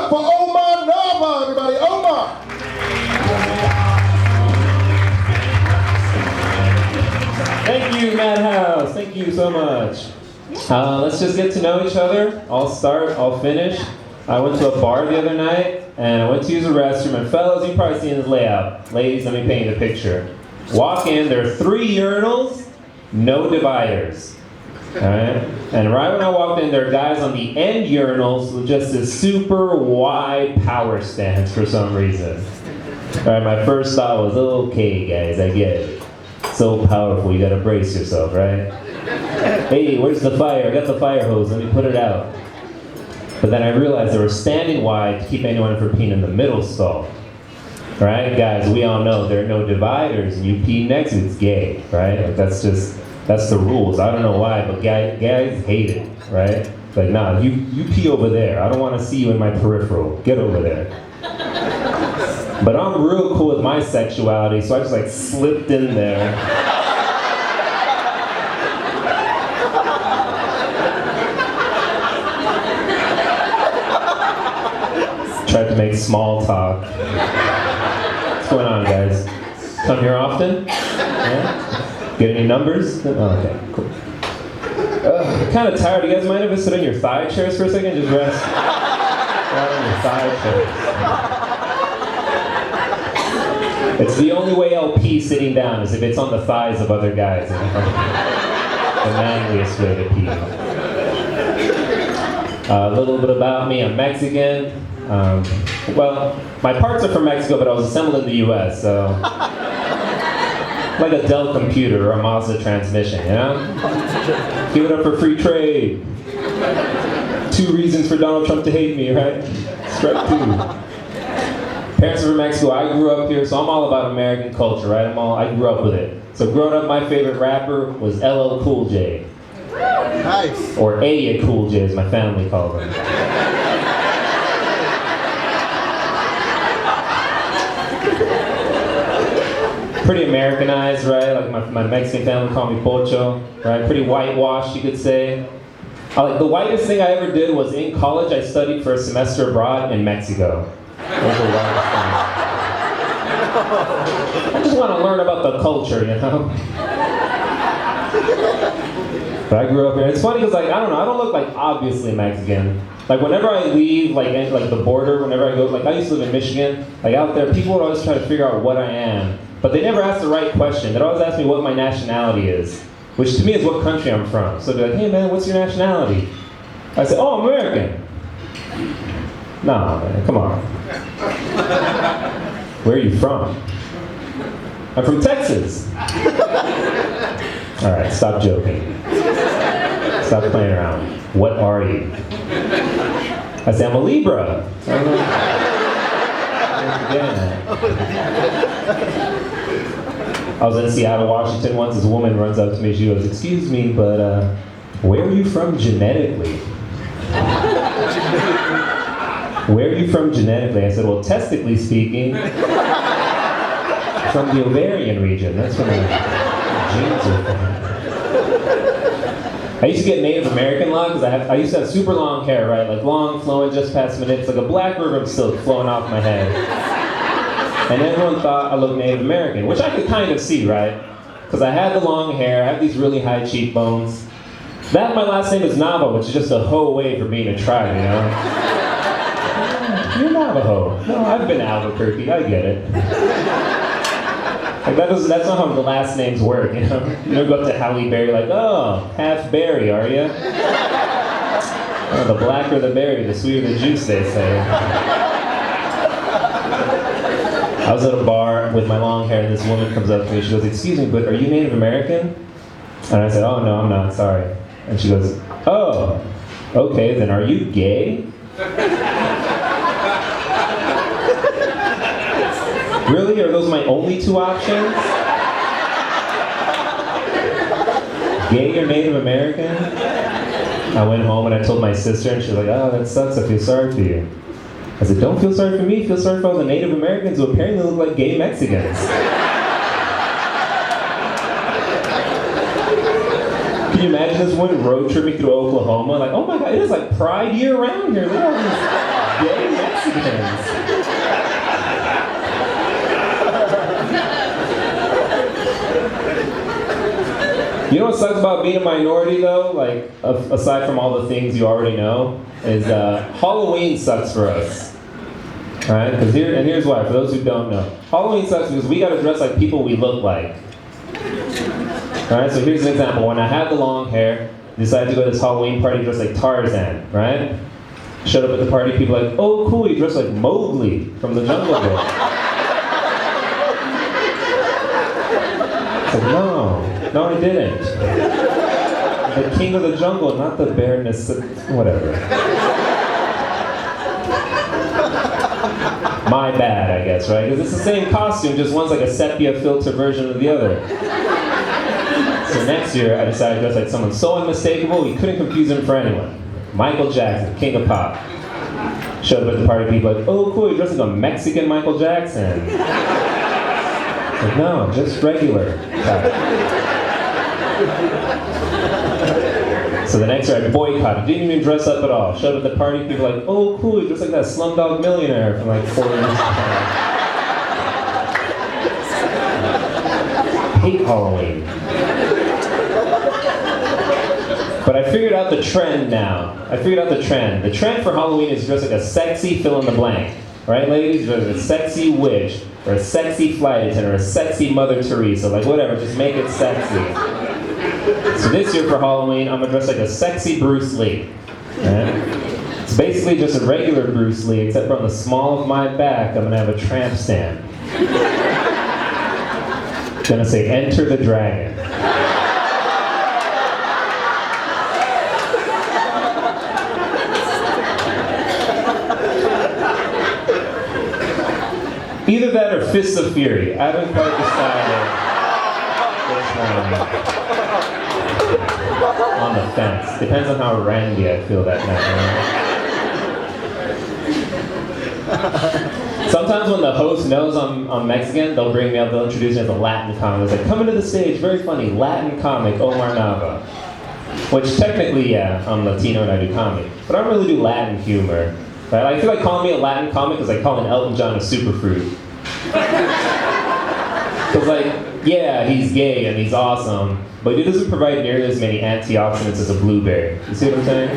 up for Omar Nava, everybody. Omar. Thank you, Madhouse. Thank you so much. Let's just get to know each other. I'll start, I'll finish. I went to a bar the other night, and I went to use the restroom, and fellas, you've probably seen this layout. Ladies, let me paint you the picture. Walk in, there are 3 urinals, no dividers. Alright? And right when I walked in, there are guys on the end urinals with just this super wide power stance for some reason. Alright, my first thought was, okay guys, I get it. So powerful, you gotta brace yourself, right? Hey, where's the fire? I got the fire hose, let me put it out. But then I realized they were standing wide to keep anyone from peeing in the middle stall. Right, guys, we all know there are no dividers, and you pee next, it's gay, right? Like that's the rules. I don't know why, but guys hate it, right? Like, nah, you pee over there. I don't want to see you in my peripheral. Get over there. But I'm real cool with my sexuality, so I just like slipped in there. Tried to make small talk. What's going on, guys? Come here often? Yeah? Get any numbers? Oh, okay, cool. I'm kind of tired. You guys mind if I sit on your thigh chairs for a second? Just rest. Right on your thigh chairs. It's the only way I'll pee sitting down is if it's on the thighs of other guys. The manliest way to pee. A little bit about me. I'm Mexican. Well, my parts are from Mexico, but I was assembled in the U.S., so like a Dell computer or a Mazda transmission, you know? Give it up for free trade. 2 reasons for Donald Trump to hate me, right? Strike 2. Parents are from Mexico. I grew up here, so I'm all about American culture, right? I grew up with it. So growing up, my favorite rapper was LL Cool J. Nice. Or A Cool J, as my family called him. Pretty Americanized, right? Like my Mexican family called me Pocho, right? Pretty whitewashed, you could say. The whitest thing I ever did was in college, I studied for a semester abroad in Mexico. That was the whitest thing. I just want to learn about the culture, you know? But I grew up here. It's funny because, like, I don't know, I don't look like obviously Mexican. Like, whenever I leave, like the border, whenever I go, like, I used to live in Michigan, like, out there, people would always try to figure out what I am. But they never ask the right question. They'd always ask me what my nationality is, which to me is what country I'm from. So they're like, hey man, what's your nationality? I say, oh, American. Nah, man, come on. Where are you from? I'm from Texas. All right, stop joking. Stop playing around. What are you? I say, I'm a Libra. I was in Seattle, Washington once. This woman runs up to me. She goes, excuse me, but where are you from genetically? Where are you from genetically? I said, well, testically speaking, from the ovarian region. That's where my genes are from. I used to get Native American a lot because I used to have super long hair, right? Like long, flowing, just past my nips, like a black river of silk flowing off my head. And everyone thought I looked Native American, which I could kind of see, right? Because I had the long hair, I have these really high cheekbones. That, my last name is Nava, which is just a hoe away for being a tribe, you know? You're Navajo. No, I've been to Albuquerque, I get it. Like that's not how the last names work, you know? You don't go up to Halle Berry like, oh, half berry, are you? Oh, the blacker the berry, the sweeter the juice, they say. I was at a bar with my long hair, and this woman comes up to me. She goes, excuse me, but are you Native American? And I said, oh, no, I'm not, sorry. And she goes, oh, okay, then are you gay? Really? Are those my only 2 options? Gay or Native American? I went home and I told my sister, and she was like, oh, that sucks, I feel sorry for you. I said, don't feel sorry for me, feel sorry for all the Native Americans who apparently look like gay Mexicans. Can you imagine this woman road tripping through Oklahoma? Like, oh my God, it is like Pride year round here. Look at all these gay Mexicans. Mexicans. You know what sucks about being a minority though? Like, aside from all the things you already know, is Halloween sucks for us. Alright? Here's why, for those who don't know. Halloween sucks because we gotta dress like people we look like. Alright, so here's an example. When I had the long hair, decided to go to this Halloween party dressed like Tarzan, right? Showed up at the party, people like, oh cool, you dressed like Mowgli from the Jungle Book. It's like, no, I didn't. The king of the jungle, not the bareness, whatever. My bad, I guess, right? Because it's the same costume, just one's like a sepia filter version of the other. So next year, I decided to dress like someone so unmistakable, you couldn't confuse him for anyone. Michael Jackson, king of pop. Showed up at the party, people like, oh cool, you're dressed like a Mexican Michael Jackson. Like, no, just regular. So the next year I boycotted, didn't even dress up at all. Showed up at the party, people like, oh cool, you're just like that Slumdog Millionaire from like 4 years ago. Hate Halloween. But I figured out the trend now. The trend for Halloween is dress like a sexy fill in the blank. Right, ladies? Dress like a sexy witch, or a sexy flight attendant, or a sexy Mother Teresa. Like whatever, just make it sexy. So this year for Halloween, I'm gonna dress like a sexy Bruce Lee. Right? It's basically just a regular Bruce Lee, except for on the small of my back, I'm gonna have a tramp stamp. It's gonna say, enter the dragon. Either that or Fists of Fury. I haven't quite decided which one. On the fence. Depends on how randy I feel that night. Sometimes when the host knows I'm Mexican, they'll bring me up, they'll introduce me as a Latin comic. It's like, coming to the stage, very funny, Latin comic, Omar Nava. Which technically, yeah, I'm Latino and I do comedy. But I don't really do Latin humor. Right? I feel like calling me a Latin comic is like calling Elton John a superfruit. Because like, yeah, he's gay and he's awesome, but he doesn't provide nearly as many antioxidants as a blueberry. You see what I'm saying?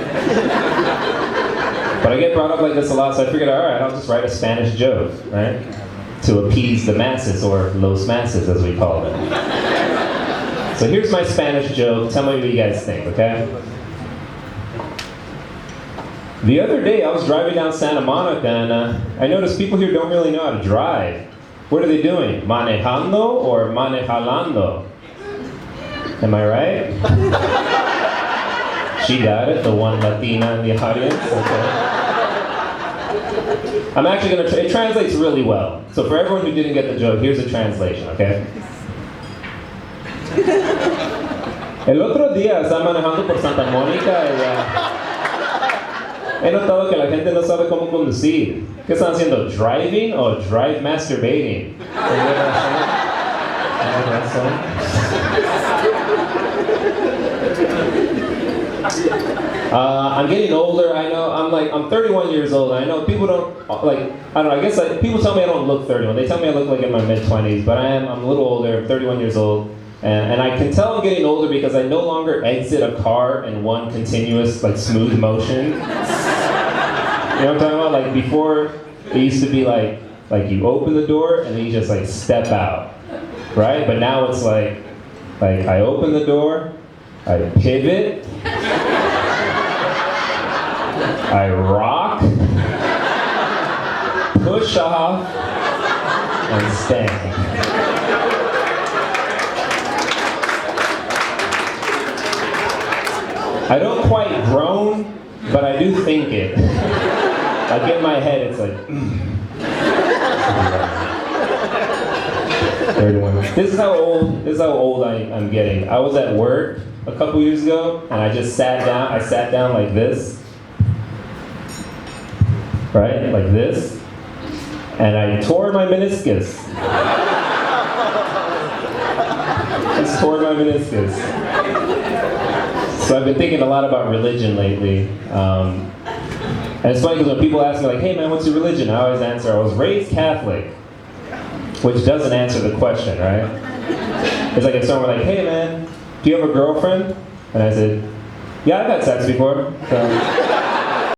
But I get brought up like this a lot, so I figured, alright, I'll just write a Spanish joke, right? To appease the masses, or los masses as we call them. So here's my Spanish joke, tell me what you guys think, okay? The other day, I was driving down Santa Monica, and I noticed people here don't really know how to drive. What are they doing? Manejando or manejalando? Am I right? She got it, the one Latina in the audience. Okay. I'm actually going to, it translates really well. So for everyone who didn't get the joke, here's a translation, okay? El otro día estaba manejando por Santa Mónica y he notado que la gente no sabe cómo conducir. ¿Qué están haciendo? ¿Driving o drive masturbating? I'm getting older. I know I'm 31 years old. I know people don't like. I don't know. I guess like people tell me I don't look 31. They tell me I look like in my mid-20s, but I'm a little older. I'm 31 years old. And I can tell I'm getting older because I no longer exit a car in one continuous, like, smooth motion. You know what I'm talking about? Like, before, it used to be like you open the door and then you just, like, step out, right? But now it's like I open the door, I pivot, I rock, push off, and stand. I don't quite groan, but I do think it. Like in my head, it's like, 31. This is how old I'm getting. I was at work a couple years ago, and I just sat down. I sat down like this, right, like this, and I tore my meniscus. Just tore my meniscus. So I've been thinking a lot about religion lately. And it's funny because when people ask me like, hey man, what's your religion? I always answer, I was raised Catholic. Which doesn't answer the question, right? It's like if someone were like, hey man, do you have a girlfriend? And I said, yeah, I've had sex before. So